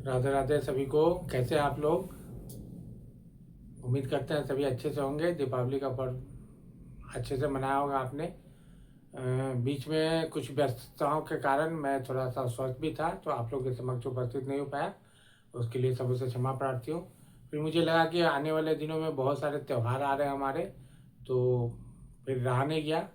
राधे राधे सभी को। कैसे हैं आप लोग? उम्मीद करते हैं सभी अच्छे से होंगे। दीपावली का पर्व अच्छे से मनाया होगा आपने। बीच में कुछ व्यस्तताओं के कारण मैं थोड़ा सा स्वस्थ भी था, तो आप लोगों के समक्ष उपस्थित नहीं हो पाया। उसके लिए सबसे से क्षमा प्रार्थी हूँ। फिर मुझे लगा कि आने वाले दिनों में बहुत सारे त्यौहार आ रहे हैं हमारे, तो फिर रहा नहीं गया।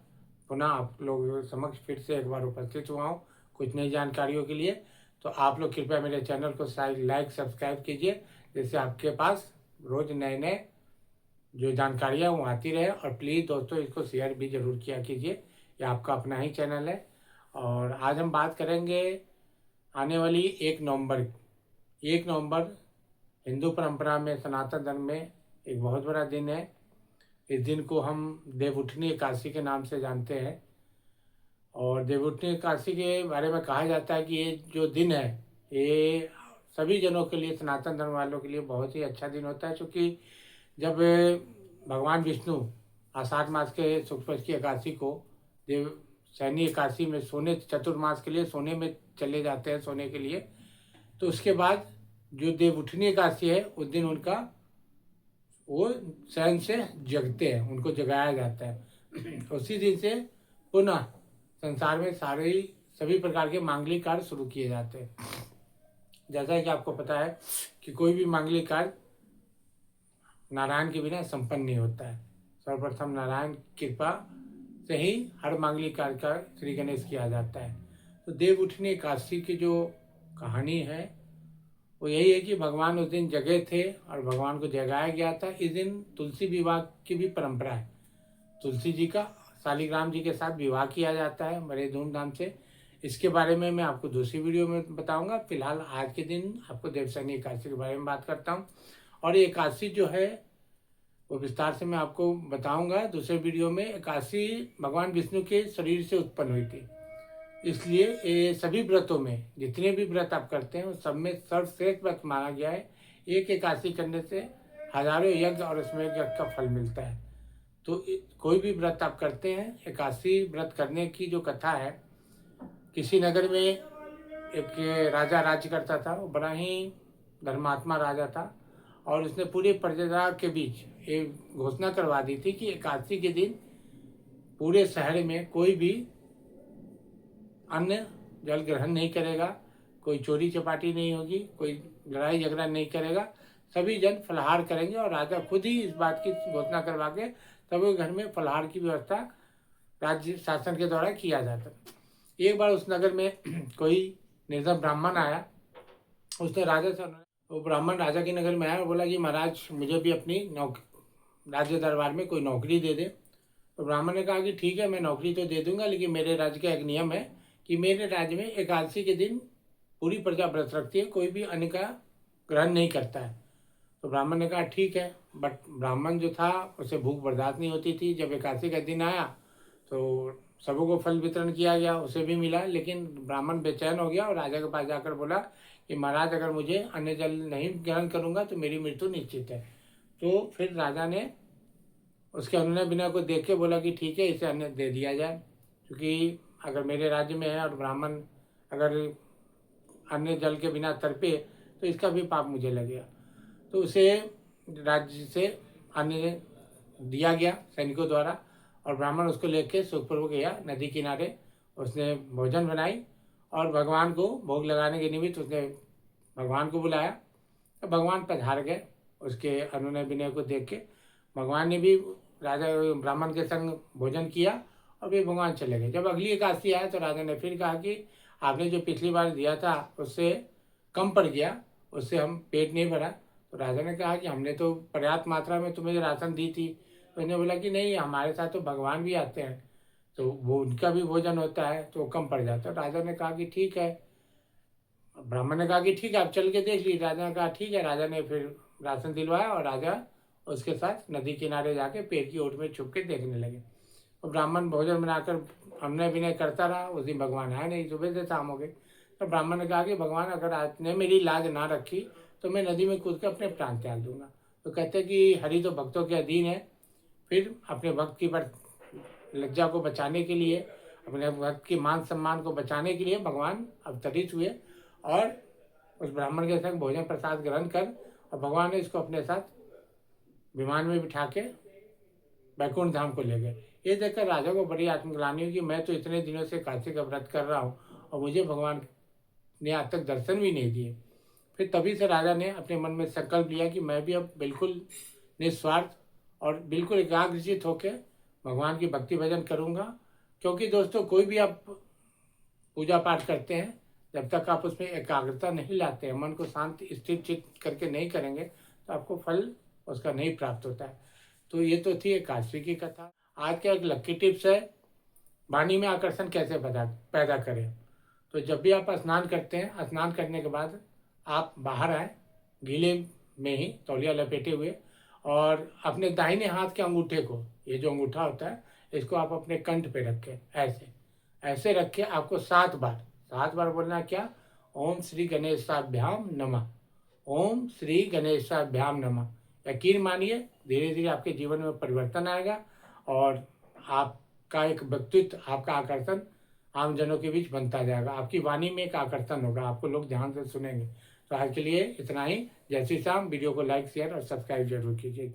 पुनः आप लोगों के समक्ष फिर से एक बार उपस्थित हुआ हूँ कुछ नई जानकारियों के लिए। तो आप लोग कृपया मेरे चैनल को लाइक सब्सक्राइब कीजिए, जिससे आपके पास रोज़ नए नए जो जानकारियाँ वो आती रहे। और प्लीज़ दोस्तों, इसको शेयर भी ज़रूर किया कीजिए। ये आपका अपना ही चैनल है। और आज हम बात करेंगे आने वाली 1 नवंबर। 1 नवंबर हिंदू परंपरा में, सनातन धर्म में एक बहुत बड़ा दिन है। इस दिन को हम देवउठनी एकादशी के नाम से जानते हैं। और देवउठनी एकादशी के बारे में कहा जाता है कि ये जो दिन है, ये सभी जनों के लिए, सनातन धर्म वालों के लिए बहुत ही अच्छा दिन होता है। क्योंकि जब भगवान विष्णु आषाढ़ मास के शुक्ल पक्ष की एकादशी को देव सैनी एकादशी में सोने, चतुर्मास के लिए सोने में चले जाते हैं सोने के लिए, तो उसके बाद जो देवउठनी एकादशी है उस दिन उनका वो शयन से जगते हैं, उनको जगाया जाता है। उसी दिन से पुनः संसार में सारे सभी प्रकार के मांगलिक कार्य शुरू किए जाते हैं। जैसा कि आपको पता है कि कोई भी मांगलिक कार्य नारायण के बिना संपन्न नहीं होता है। सर्वप्रथम नारायण कृपा से ही हर मांगलिक कार्य का श्री गणेश किया जाता है। तो देव उठनी एकादशी की जो कहानी है वो यही है कि भगवान उस दिन जगे थे और भगवान को जगाया गया था। इस दिन तुलसी विवाह की भी परंपरा है। तुलसी जी का शालिग्राम जी के साथ विवाह किया जाता है बड़े धूमधाम से। इसके बारे में मैं आपको दूसरी वीडियो में बताऊंगा। फिलहाल आज के दिन आपको देवशयनी एकादशी के बारे में बात करता हूँ। और ये एकादशी जो है वो विस्तार से मैं आपको बताऊंगा दूसरे वीडियो में। एकादशी भगवान विष्णु के शरीर से उत्पन्न हुई थी, इसलिए ये सभी व्रतों में, जितने भी व्रत आप करते हैं उस सब में सर्वश्रेष्ठ व्रत माना गया है। एक एकादशी करने से हजारों यज्ञ और उसमें यज्ञ का फल मिलता है। तो कोई भी व्रत आप करते हैं, एकादशी व्रत करने की जो कथा है, किसी नगर में एक राजा राज्य करता था। वो बड़ा ही धर्मात्मा राजा था और उसने पूरी प्रजा के बीच एक घोषणा करवा दी थी कि एकादशी के दिन पूरे शहर में कोई भी अन्न जल ग्रहण नहीं करेगा, कोई चोरी चपाटी नहीं होगी, कोई लड़ाई झगड़ा नहीं करेगा, सभी जन फलाहार करेंगे। और राजा खुद ही इस बात की घोषणा करवा के सभी घर में फलाहार की व्यवस्था राज्य शासन के द्वारा किया जाता। एक बार उस नगर में कोई निर्धन ब्राह्मण आया। उसने राजा से, वो ब्राह्मण राजा के नगर में आया और बोला कि महाराज, मुझे भी अपनी राज्य दरबार में कोई नौकरी दे दे। तो ब्राह्मण ने कहा कि ठीक है, मैं नौकरी तो दे दूंगा, लेकिन मेरे राज्य का एक नियम है कि मेरे राज्य में एकादशी के दिन पूरी प्रजा व्रत रखती है, कोई भी अन्न का ग्रहण नहीं करता है। तो ब्राह्मण ने कहा ठीक है। बट ब्राह्मण जो था उसे भूख बर्दाश्त नहीं होती थी। जब एकादशी का दिन आया तो सबों को फल वितरण किया गया, उसे भी मिला, लेकिन ब्राह्मण बेचैन हो गया और राजा के पास जाकर बोला कि महाराज, अगर मुझे अन्न जल नहीं ग्रहण करूंगा तो मेरी मृत्यु निश्चित है। तो फिर राजा ने उसके अनुनय विनय को देख के बोला कि ठीक है, इसे अन्न दे दिया जाए, क्योंकि अगर मेरे राज्य में है और ब्राह्मण अगर अन्न जल के बिना तड़पे तो इसका भी पाप मुझे लगेगा। तो उसे राज्य से अन्न दिया गया सैनिकों द्वारा और ब्राह्मण उसको लेके सुखपूर्वक गया नदी किनारे। उसने भोजन बनाई और भगवान को भोग लगाने के निमित्त उसने भगवान को बुलाया। तो भगवान पधार गए उसके अनुनय विनय को देख के। भगवान ने भी राजा ब्राह्मण के संग भोजन किया और फिर भगवान चले गए। जब अगली एकादशी आया तो राजा ने फिर कहा कि आपने जो पिछली बार दिया था उससे कम पड़ गया, उससे हम पेट नहीं भरा। तो राजा ने कहा कि हमने तो पर्याप्त मात्रा में तुम्हें राशन दी थी। तो उन्होंने बोला कि नहीं, हमारे साथ तो भगवान भी आते हैं, तो वो उनका भी भोजन होता है, तो कम पड़ जाता है। राजा ने कहा कि ठीक है। ब्राह्मण ने कहा कि ठीक है, आप चल के देख लीजिए। राजा ने कहा ठीक है। राजा ने फिर राशन दिलवाया और राजा उसके साथ नदी किनारे जाके पेड़ की ओट में छुप के देखने लगे। तो ब्राह्मण भोजन बनाकर हमने विनय करता रहा। उस दिन भगवान आए नहीं, सुबह से शाम हो गई। तो ब्राह्मण ने कहा कि भगवान, अगर आपने मेरी लाज ना रखी तो मैं नदी में कूद के अपने प्राण त्याग दूंगा। तो कहते कि हरि तो भक्तों के अधीन है। फिर अपने भक्त की लज्जा को बचाने के लिए, अपने भक्त की मान सम्मान को बचाने के लिए भगवान अवतरित हुए और उस ब्राह्मण के संग भोजन प्रसाद ग्रहण कर और भगवान ने इसको अपने साथ विमान में बिठा के बैकुंठ धाम को ले गए। ये देखकर राजा को बड़ी आत्मग्लानि हुई कि मैं तो इतने दिनों से काशी का व्रत कर रहा हूँ और मुझे भगवान ने आज तक दर्शन भी नहीं दिए। फिर तभी से राजा ने अपने मन में संकल्प लिया कि मैं भी अब बिल्कुल निस्वार्थ और बिल्कुल एकाग्रचित होकर भगवान की भक्ति भजन करूँगा। क्योंकि दोस्तों कोई भी आप पूजा पाठ करते हैं, जब तक आप उसमें एकाग्रता नहीं लाते हैं, मन को शांत स्थिर चित्त करके नहीं करेंगे तो आपको फल उसका नहीं प्राप्त होता है। तो ये तो थी एकादशी की कथा। आज का एक लक्की टिप्स है, वाणी में आकर्षण कैसे पैदा करें। तो जब भी आप स्नान करते हैं, स्नान करने के बाद आप बाहर आए गीले में ही तौलिया लपेटे हुए, और अपने दाहिने हाथ के अंगूठे को, ये जो अंगूठा होता है, इसको आप अपने कंठ पे रखें। ऐसे ऐसे रख के आपको 7 बार बोलना है। क्या? ओम श्री गणेशाभ्याम नमः, ओम श्री गणेशाभ्याम नमः। यकीन मानिए धीरे धीरे आपके जीवन में परिवर्तन आएगा और आपका एक व्यक्तित्व, आपका आकर्षण आम जनों के बीच बनता जाएगा। आपकी वाणी में एक आकर्षण होगा, आपको लोग ध्यान से सुनेंगे। तो आज के लिए इतना ही। जय श्री राम। वीडियो को लाइक शेयर और सब्सक्राइब जरूर कीजिए।